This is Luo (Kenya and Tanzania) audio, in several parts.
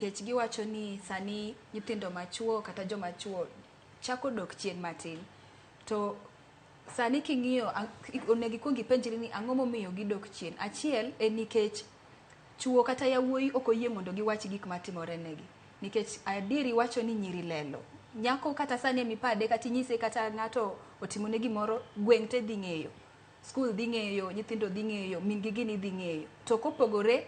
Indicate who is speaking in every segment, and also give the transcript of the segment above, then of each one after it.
Speaker 1: Nikech giwacho ni sani nyithindo machuo kata joma chuo chako dok chien matin. To sani king'iyo onego ikuong ipenjri ni ang'o momiyo gidok chien. Achiel en nikech chuo kata yawuoyi ok oyie mondo giwach gik matimore negi. Nikech adieri wacho ni nyiri lelo. Nyako kata sani mipade kata inyise kata ng'ato otimone gimoro, gweng' te dhi ng'eyo. Skul dhi ng'eyo, nyithindo dhi ng'eyo, min gi gini dhi ng'eyo. To kopogore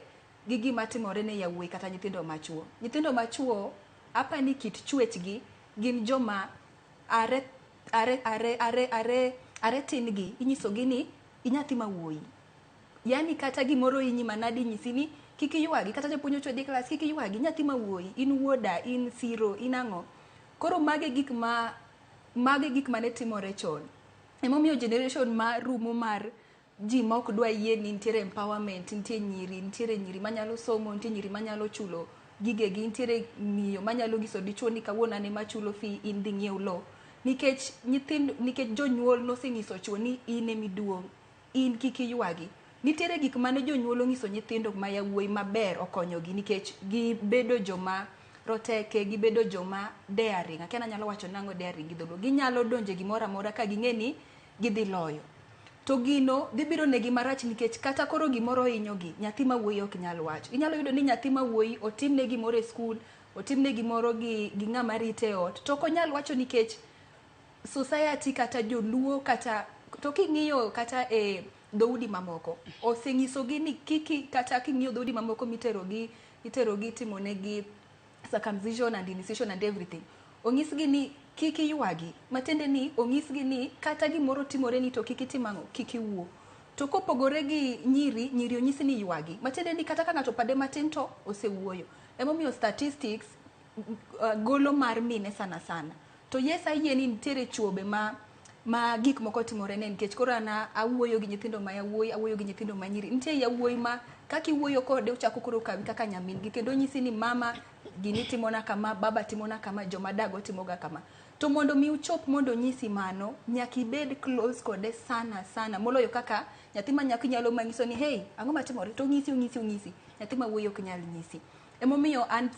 Speaker 1: gi gima timore ne yawuoyi kata nyithindo machuo. Nyithindo machuo apani kit chwech gi gin joma are tin gi inyiso gi ni inyathi mawuoyi. Yani kata gimoro inyi manade inyisi ni kik iywagi kata japuonj ochodi e klas kik iywagi nyathi mawuoyi, in wuoda, in siro, in ang'o. Koro mage gik mane timore chon. Emomiyo generation ma rumo mar ji ma ok dwa yie ni nitiere empowerment, nitiere nyiri manyalo somo, nitiere nyiri manyalo chulo gigegi, nitiere miyo manyalo nyiso dichuo ni kawuono an ema achulo fee in dhi ng'iew lo. Nikech jonyuol nosenyiso chuo ni in emiduong', in kik iywagi. Nitiere gik mane jonyuol onyiso nyithindo ma yawuoyi maber okonyogi nikech gibedo joma roteke, gibedo joma daring. Akia nanyalo wacho nang'o daring gi dholuo. Ginyalo donje gimoro amora ka ging'e ni gidhi loyo. To gino dhi biro negi marach nikech kata koro gimoro hinyogi, nyathi mawuoyi ok nyal wacho. Inyalo yudo ni nyathi mawuoyi otimne gimoro e skul, otimne gimoro gi ng'ama rite e ot, to ok onyal wacho nikech society kata joluo kata to king'iyo kata e dhoudi mamoko oseng'isogi ni kata king'iyo dhoudi mamoko miterogi itimonegi circumcision and initiation and everything. Onyisgi ni kik iywagi, matiende ni onyisgi ni kata gimoro timore ni to kik itim ang'o, kik iwuo. To kopogore gi nyiri onyisi ni ywagi, matiende ni kata ka ng'ato opade matin to osewuoyo. Emomiyo statistics golo mar mine sana sana. To yes ayie ni nitiere chuo be ma gik moko timore ne nikech koro an awuoyo gi nyithindo ma yawuoyi, awuoyo gi nyithindo ma nyiri. Nitie yawuoyi ma kaka iwuoyo kode ochako koro kawi kaka nyamin gi kendo nyisi ni mama gini timona kama, baba timona kama, joma dago timoga kama. To mondo mi uchop mondo nyisi mano, nyaka ibed close kode sana sana. Moloyo kaka nyathi ma nyako nyalo manyiso ni hey, ang'o matimore? To onyisi. Nyathi ma wuoyi ok nyal nyisi. Emomiyo an